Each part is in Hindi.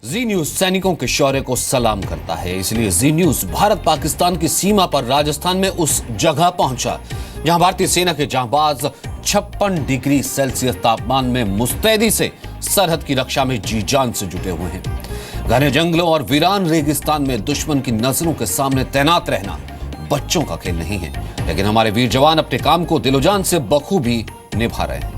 जी न्यूज सैनिकों के शौर्य को सलाम करता है, इसलिए जी न्यूज भारत पाकिस्तान की सीमा पर राजस्थान में उस जगह पहुंचा जहां भारतीय सेना के जांबाज 56 डिग्री सेल्सियस तापमान में मुस्तैदी से सरहद की रक्षा में जी जान से जुटे हुए हैं। घने जंगलों और वीरान रेगिस्तान में दुश्मन की नजरों के सामने तैनात रहना बच्चों का खेल नहीं है, लेकिन हमारे वीर जवान अपने काम को दिलोजान से बखूबी निभा रहे हैं।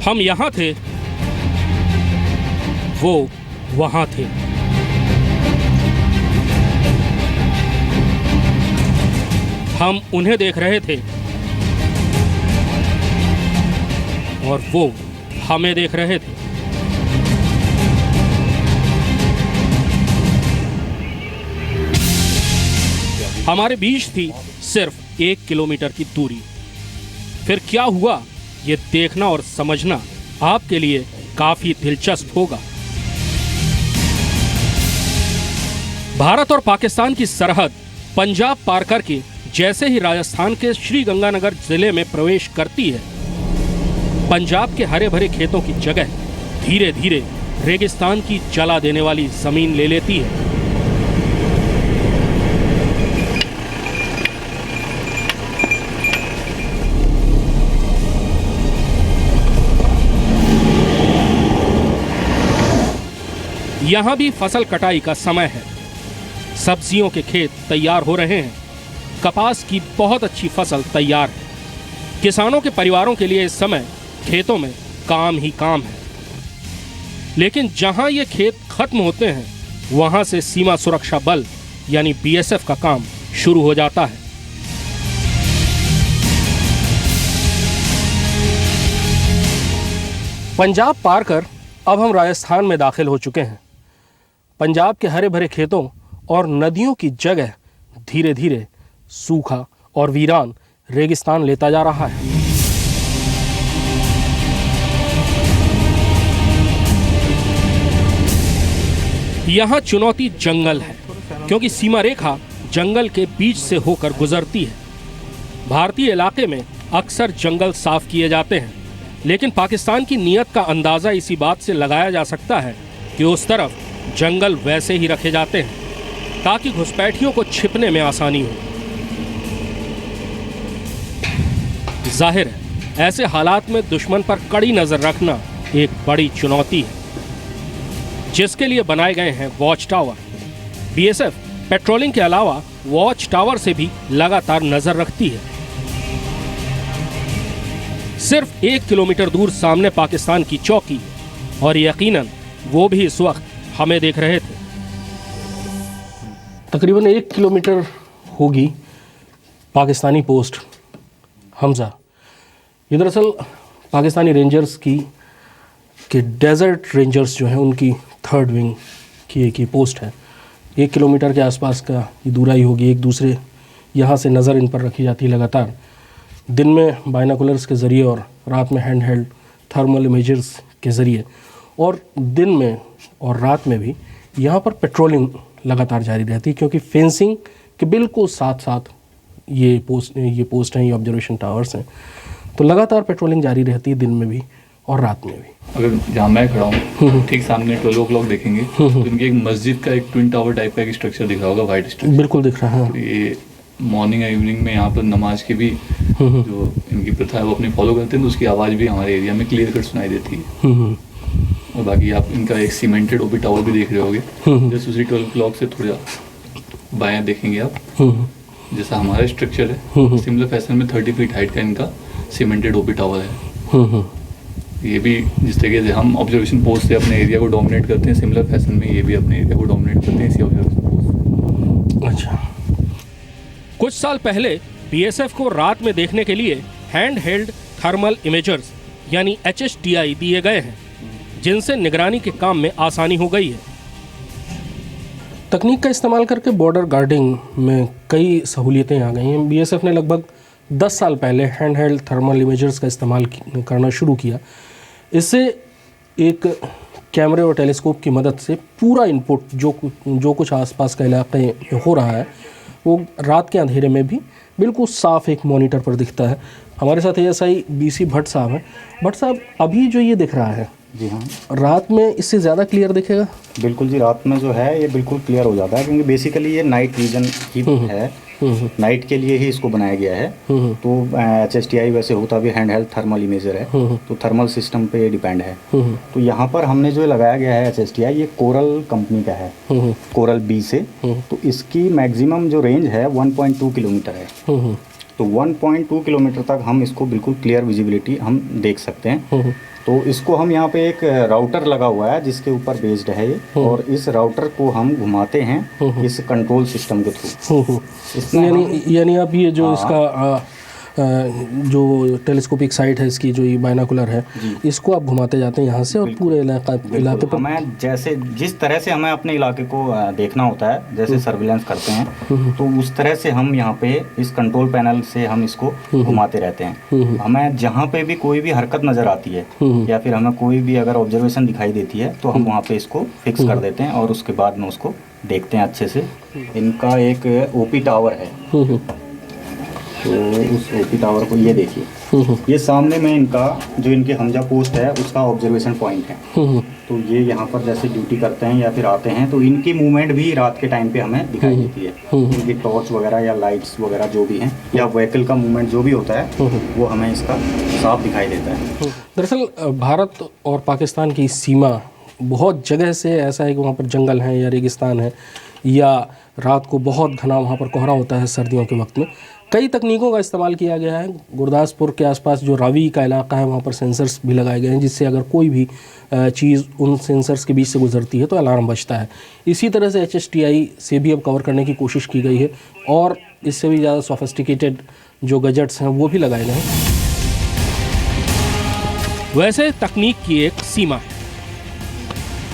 हम यहाँ थे, वो वहाँ थे। हम उन्हें देख रहे थे और वो हमें देख रहे थे। हमारे बीच थी सिर्फ 1 किलोमीटर की दूरी। फिर क्या हुआ, ये देखना और समझना आपके लिए काफी दिलचस्प होगा। भारत और पाकिस्तान की सरहद पंजाब पार करके जैसे ही राजस्थान के श्रीगंगानगर जिले में प्रवेश करती है, पंजाब के हरे भरे खेतों की जगह धीरे धीरे रेगिस्तान की जला देने वाली जमीन ले लेती है। यहाँ भी फसल कटाई का समय है। सब्जियों के खेत तैयार हो रहे हैं। कपास की बहुत अच्छी फसल तैयार है। किसानों के परिवारों के लिए इस समय खेतों में काम ही काम है। लेकिन जहाँ ये खेत खत्म होते हैं, वहाँ से सीमा सुरक्षा बल यानी बीएसएफ का काम शुरू हो जाता है। पंजाब पार कर अब हम राजस्थान में दाखिल हो चुके हैं। पंजाब के हरे भरे खेतों और नदियों की जगह धीरे धीरे सूखा और वीरान रेगिस्तान लेता जा रहा है। यहाँ चुनौती जंगल है, क्योंकि सीमा रेखा जंगल के बीच से होकर गुजरती है। भारतीय इलाके में अक्सर जंगल साफ किए जाते हैं, लेकिन पाकिस्तान की नीयत का अंदाजा इसी बात से लगाया जा सकता है कि उस तरफ जंगल वैसे ही रखे जाते हैं ताकि घुसपैठियों को छिपने में आसानी हो। जाहिर है, ऐसे हालात में दुश्मन पर कड़ी नजर रखना एक बड़ी चुनौती है, जिसके लिए बनाए गए हैं वॉच टावर। बीएसएफ पेट्रोलिंग के अलावा वॉच टावर से भी लगातार नजर रखती है। सिर्फ 1 किलोमीटर दूर सामने पाकिस्तान की चौकी, और यकीनन वो भी इस वक्त हमें देख रहे थे। तकरीबन 1 किलोमीटर होगी पाकिस्तानी पोस्ट हमजा। ये दरअसल पाकिस्तानी रेंजर्स के डेजर्ट रेंजर्स जो हैं उनकी 3rd विंग की एक ही पोस्ट है। 1 किलोमीटर के आसपास का ये दूराई होगी। एक दूसरे यहाँ से नज़र इन पर रखी जाती है लगातार, दिन में बाइनोकुलर्स के ज़रिए और रात में हैंड हेल्ड थर्मल इमेजर्स के ज़रिए। और दिन में और रात में भी यहाँ पर पेट्रोलिंग लगातार जारी रहती है, क्योंकि फेंसिंग के बिल्कुल साथ साथ ये पोस्ट हैं, ये ऑब्जर्वेशन टावर्स हैं। तो लगातार पेट्रोलिंग जारी रहती है दिन में भी और रात में भी। अगर जहाँ मैं खड़ा हूँ ठीक सामने 12 o'clock देखेंगे तो इनकी एक मस्जिद का एक ट्विन टावर टाइप का एक स्ट्रक्चर दिख रहा होगा, वाइट स्ट्रक्चर। बिल्कुल दिख रहा है। तो ये मॉर्निंग या इवनिंग में यहाँ पर नमाज की भी जो इनकी प्रथा है वो अपनी फॉलो करते हैं, तो उसकी आवाज़ भी हमारे एरिया में क्लियर कट सुनाई देती है। और बाकी आप इनका एक सीमेंटेड ओबी टावर भी देख रहे होगे, जैसे दूसरी 12 o'clock से थोड़ा बायां देखेंगे आप, जैसा हमारा स्ट्रक्चर है सिमिलर फैशन में 30 फीट हाइट का इनका सीमेंटेड ओबी टावर है। ये भी जिस तरीके से हम ऑब्जर्वेशन पोस्ट से अपने एरिया को डोमिनेट करते हैं, सिमिलर फैशन में ये भी अपने एरिया को डोमिनेट करते हैं इसी ऑब्जर्वेशन पोस्ट। अच्छा, कुछ साल पहले बीएसएफ को रात में देखने के लिए हैंड हेल्ड थर्मल इमेजर्स यानी HSTI दिए गए हैं, जिनसे निगरानी के काम में आसानी हो गई है। तकनीक का इस्तेमाल करके बॉर्डर गार्डिंग में कई सहूलियतें आ गई हैं। बीएसएफ ने लगभग 10 साल पहले हैंड हेल्ड थर्मल इमेजर्स का इस्तेमाल करना शुरू किया। इससे एक कैमरे और टेलीस्कोप की मदद से पूरा इनपुट जो कुछ आसपास का इलाके में हो रहा है वो रात के अंधेरे में भी बिल्कुल साफ एक मॉनिटर पर दिखता है। हमारे साथ ASI BC भट्ट साहब हैं। भट्ट साहब, अभी जो ये दिख रहा है, जी हाँ, रात में इससे ज़्यादा क्लियर दिखेगा? बिल्कुल जी, रात में जो है ये बिल्कुल क्लियर हो जाता है, क्योंकि बेसिकली ये नाइट विजन की है, नाइट के लिए ही इसको बनाया गया है। तो HSTI वैसे होता भी हैंड हेल्ड थर्मल इमेजर है, तो थर्मल सिस्टम पे डिपेंड है। तो यहाँ पर हमने जो लगाया गया है HSTI, ये कोरल कंपनी का है, कोरल B से। तो इसकी मैक्सिमम जो रेंज है 1.2 किलोमीटर है। तो 1.2 किलोमीटर तक हम इसको बिल्कुल क्लियर विजिबिलिटी हम देख सकते हैं। तो इसको हम यहाँ पे एक राउटर लगा हुआ है जिसके ऊपर बेस्ड है ये, और इस राउटर को हम घुमाते हैं इस कंट्रोल सिस्टम के थ्रू। यानी आप ये जो इसका जो टेलीस्कोपिक साइट है, इसकी जो ये बाइनोकुलर है, इसको आप घुमाते जाते हैं यहाँ से, और पूरे इलाके पर हमें जैसे जिस तरह से हमें अपने इलाके को देखना होता है, जैसे सर्विलेंस करते हैं, तो उस तरह से हम यहाँ पे इस कंट्रोल पैनल से हम इसको घुमाते रहते हैं। हमें जहाँ पे भी कोई भी हरकत नज़र आती है या फिर हमें कोई भी अगर ऑब्जर्वेशन दिखाई देती है, तो हम वहाँ पे इसको फिक्स कर देते हैं और उसके बाद में उसको देखते हैं अच्छे से। इनका एक OP टावर है, तो उस OP टावर को ये देखिए, ये सामने में इनका जो इनके हमजा पोस्ट है उसका ऑब्जर्वेशन पॉइंट है। तो ये यहाँ पर जैसे ड्यूटी करते हैं या फिर आते हैं, तो इनकी मूवमेंट भी रात के टाइम पे हमें दिखाई देती है। इनकी टॉर्च वगैरह या लाइट्स वगैरह जो भी हैं, या व्हीकल का मूवमेंट जो भी होता है, वो हमें इसका साफ दिखाई देता है। दरअसल भारत और पाकिस्तान की सीमा बहुत जगह से ऐसा है कि वहाँ पर जंगल हैं या रेगिस्तान है, या रात को बहुत घना वहाँ पर कोहरा होता है सर्दियों के वक्त में। कई तकनीकों का इस्तेमाल किया गया है। गुरदासपुर के आसपास जो रावी का इलाका है, वहाँ पर सेंसर्स भी लगाए गए हैं, जिससे अगर कोई भी चीज़ उन सेंसर्स के बीच से गुजरती है तो अलार्म बजता है। इसी तरह से HSTI से भी अब कवर करने की कोशिश की गई है, और इससे भी ज़्यादा सोफिस्टिकेटेड जो गैजेट्स हैं वो भी लगाए गए हैं। वैसे तकनीक की एक सीमा है,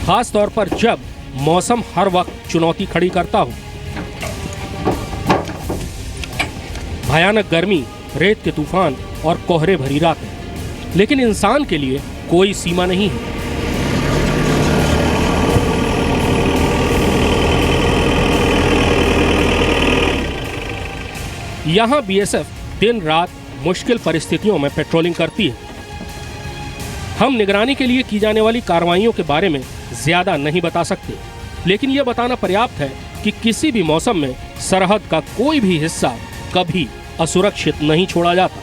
खास तौर पर जब मौसम हर वक्त चुनौती खड़ी करता हो। भयानक गर्मी, रेत के तूफान और कोहरे भरी रातें, लेकिन इंसान के लिए कोई सीमा नहीं है। यहां BSF दिन रात मुश्किल परिस्थितियों में पेट्रोलिंग करती है। हम निगरानी के लिए की जाने वाली कार्रवाइयों के बारे में ज्यादा नहीं बता सकते, लेकिन यह बताना पर्याप्त है कि किसी भी मौसम में सरहद का कोई भी हिस्सा कभी असुरक्षित नहीं छोड़ा जाता।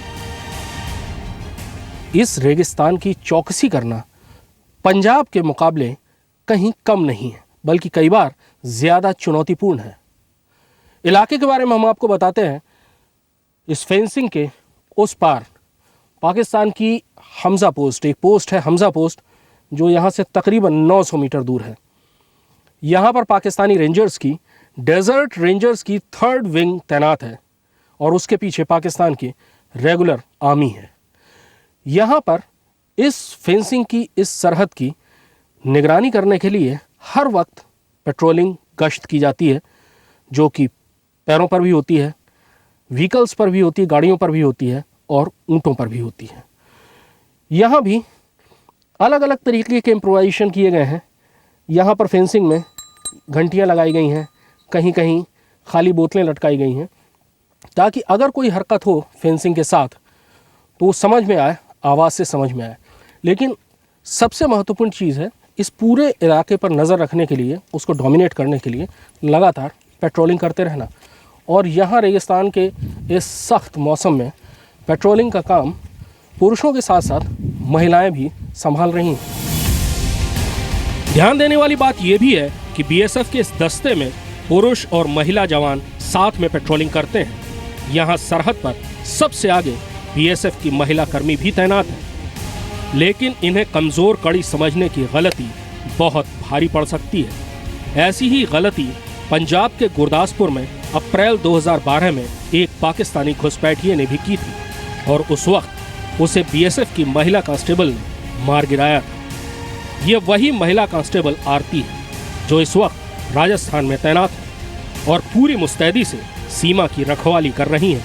इस रेगिस्तान की चौकसी करना पंजाब के मुकाबले कहीं कम नहीं है, बल्कि कई बार ज्यादा चुनौतीपूर्ण है। इलाके के बारे में हम आपको बताते हैं। इस फेंसिंग के उस पार पाकिस्तान की हमजा पोस्ट, एक पोस्ट है हमजा पोस्ट, जो यहाँ से तकरीबन 900 मीटर दूर है। यहाँ पर पाकिस्तानी रेंजर्स की, डेजर्ट रेंजर्स की 3rd विंग तैनात है, और उसके पीछे पाकिस्तान की रेगुलर आर्मी है। यहाँ पर इस फेंसिंग की, इस सरहद की निगरानी करने के लिए हर वक्त पेट्रोलिंग गश्त की जाती है, जो कि पैरों पर भी होती है, व्हीकल्स पर भी होती है, गाड़ियों पर भी होती है, और ऊँटों पर भी होती है। यहाँ भी अलग अलग तरीके के इम्प्रोवाइजेशन किए गए हैं। यहाँ पर फेंसिंग में घंटियाँ लगाई गई हैं, कहीं कहीं खाली बोतलें लटकाई गई हैं, ताकि अगर कोई हरकत हो फेंसिंग के साथ तो वो समझ में आए, आवाज़ से समझ में आए। लेकिन सबसे महत्वपूर्ण चीज़ है, इस पूरे इलाके पर नज़र रखने के लिए, उसको डोमिनेट करने के लिए लगातार पेट्रोलिंग करते रहना। और यहाँ रेगिस्तान के इस सख्त मौसम में पेट्रोलिंग का काम पुरुषों के साथ साथ महिलाएं भी संभाल रही हैं। ध्यान देने वाली बात यह भी है कि BSF के इस दस्ते में पुरुष और महिला जवान साथ में पेट्रोलिंग करते हैं। यहाँ सरहद पर सबसे आगे BSF की महिला कर्मी भी तैनात है, लेकिन इन्हें कमजोर कड़ी समझने की गलती बहुत भारी पड़ सकती है। ऐसी ही गलती पंजाब के गुरदासपुर में अप्रैल 2012 में एक पाकिस्तानी घुसपैठिए ने भी की थी और उस वक्त उसे बीएसएफ की महिला कांस्टेबल ने मार गिराया था। ये वही महिला कांस्टेबल आरती है जो इस वक्त राजस्थान में तैनात है और पूरी मुस्तैदी से सीमा की रखवाली कर रही हैं।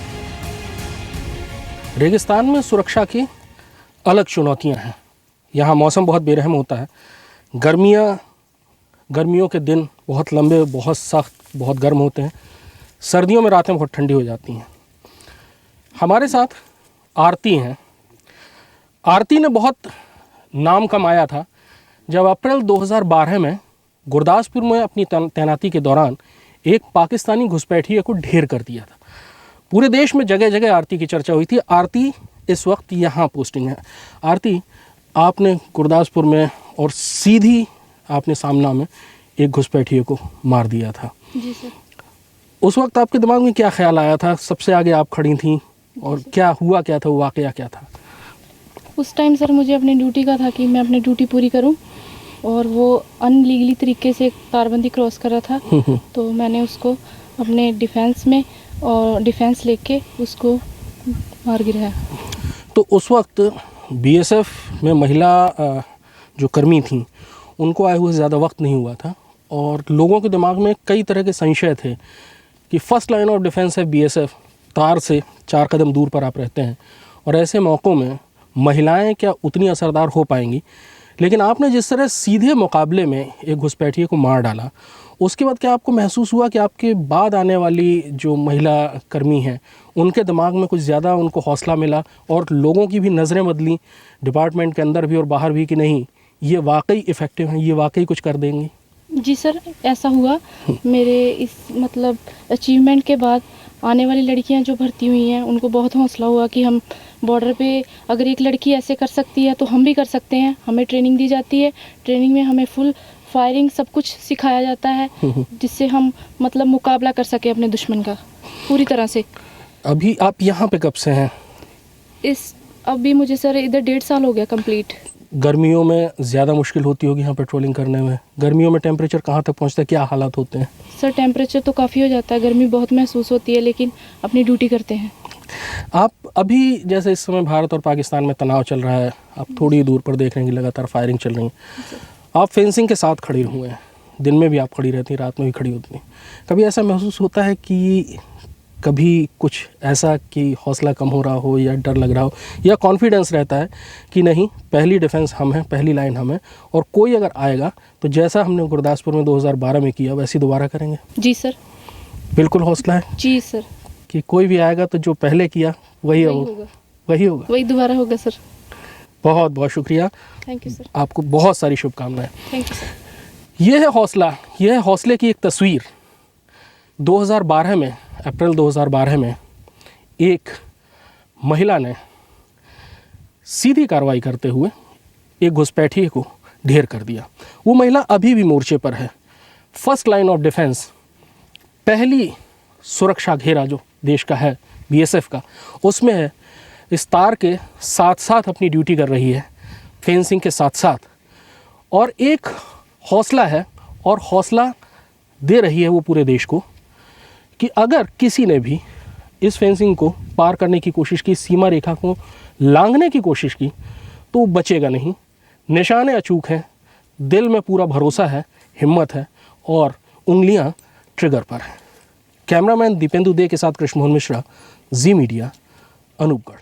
रेगिस्तान में सुरक्षा की अलग चुनौतियां हैं। यहाँ मौसम बहुत बेरहम होता है। गर्मियों के दिन बहुत लंबे, बहुत सख्त, बहुत गर्म होते हैं। सर्दियों में रातें बहुत ठंडी हो जाती हैं। हमारे साथ आरती हैं। आरती ने बहुत नाम कमाया था जब अप्रैल 2012 में गुरदासपुर में अपनी तैनाती के दौरान एक पाकिस्तानी घुसपैठिए को ढेर कर दिया था। पूरे देश में जगह जगह आरती की चर्चा हुई थी। आरती इस वक्त यहाँ पोस्टिंग है। आरती, आपने गुरदासपुर में और सीधी आपने सामना में एक घुसपैठिए को मार दिया था। जी सर। उस वक्त आपके दिमाग में क्या ख्याल आया था? सबसे आगे आप खड़ी थी और क्या हुआ, क्या था, वो वाकया क्या था? उस टाइम सर मुझे अपनी ड्यूटी का था कि मैं अपनी ड्यूटी पूरी करूं और वो अनलीगली तरीके से तारबंदी क्रॉस कर रहा था तो मैंने उसको अपने डिफेंस में और डिफेंस लेके उसको मार गिराया। तो उस वक्त बीएसएफ में महिला जो कर्मी थी उनको आए हुए ज़्यादा वक्त नहीं हुआ था और लोगों के दिमाग में कई तरह के संशय थे कि फर्स्ट लाइन ऑफ डिफेंस है बीएसएफ, तार से 4 कदम दूर पर आप रहते हैं और ऐसे मौक़ों में महिलाएं क्या उतनी असरदार हो पाएंगी। लेकिन आपने जिस तरह सीधे मुकाबले में एक घुसपैठिए को मार डाला, उसके बाद क्या आपको महसूस हुआ कि आपके बाद आने वाली जो महिला कर्मी हैं उनके दिमाग में कुछ ज़्यादा उनको हौसला मिला और लोगों की भी नज़रें बदली डिपार्टमेंट के अंदर भी और बाहर भी कि नहीं, ये वाकई इफ़ेक्टिव हैं, ये वाकई कुछ कर देंगी? जी सर, ऐसा हुआ। मेरे इस मतलब अचीवमेंट के बाद आने वाली लड़कियां जो भर्ती हुई हैं उनको बहुत हौसला हुआ कि हम बॉर्डर पे अगर एक लड़की ऐसे कर सकती है तो हम भी कर सकते हैं। हमें ट्रेनिंग दी जाती है, ट्रेनिंग में हमें फुल फायरिंग सब कुछ सिखाया जाता है जिससे हम मतलब मुकाबला कर सके अपने दुश्मन का पूरी तरह से। अभी आप यहाँ पे कब से हैं? अभी मुझे सर इधर 1.5 साल हो गया कंप्लीट। गर्मियों में ज़्यादा मुश्किल होती होगी यहाँ पेट्रोलिंग करने में। गर्मियों में टेम्परेचर कहाँ तक पहुँचता है, क्या हालात होते हैं? सर टेम्परेचर तो काफ़ी हो जाता है, गर्मी बहुत महसूस होती है, लेकिन अपनी ड्यूटी करते हैं। आप अभी जैसे इस समय भारत और पाकिस्तान में तनाव चल रहा है, आप थोड़ी दूर पर देख रहे हैं कि लगातार फायरिंग चल रही है। आप फेंसिंग के साथ खड़े हुए हैं, दिन में भी आप खड़ी रहती हैं, रात में भी खड़ी होती हैं। कभी ऐसा महसूस होता है कि कभी कुछ ऐसा कि हौसला कम हो रहा हो या डर लग रहा हो या कॉन्फिडेंस रहता है कि नहीं, पहली डिफेंस हम हैं, पहली लाइन हम हैं और कोई अगर आएगा तो जैसा हमने गुरदासपुर में 2012 में किया वैसे दोबारा करेंगे? जी सर, बिल्कुल हौसला है जी सर, कि कोई भी आएगा तो जो पहले किया वही होगा, वही दोबारा होगा सर। बहुत बहुत शुक्रिया, थैंक यू सर। आपको बहुत सारी शुभकामनाएं। Thank you sir. ये है हौसला, ये है हौसले की एक तस्वीर। 2012 में, अप्रैल 2012 में एक महिला ने सीधी कार्रवाई करते हुए एक घुसपैठिए को ढेर कर दिया। वो महिला अभी भी मोर्चे पर है। फर्स्ट लाइन ऑफ डिफेंस, पहली सुरक्षा घेरा जो देश का है बीएसएफ का, उसमें है। इस तार के साथ साथ अपनी ड्यूटी कर रही है, फेंसिंग के साथ साथ, और एक हौसला है और हौसला दे रही है वो पूरे देश को कि अगर किसी ने भी इस फेंसिंग को पार करने की कोशिश की, सीमा रेखा को लांघने की कोशिश की, तो वो बचेगा नहीं। निशाने अचूक हैं, दिल में पूरा भरोसा है, हिम्मत है और उंगलियां ट्रिगर पर हैं। कैमरामैन दीपेंदु दे के साथ कृष्ण मोहन मिश्रा, जी मीडिया, अनूपगढ़।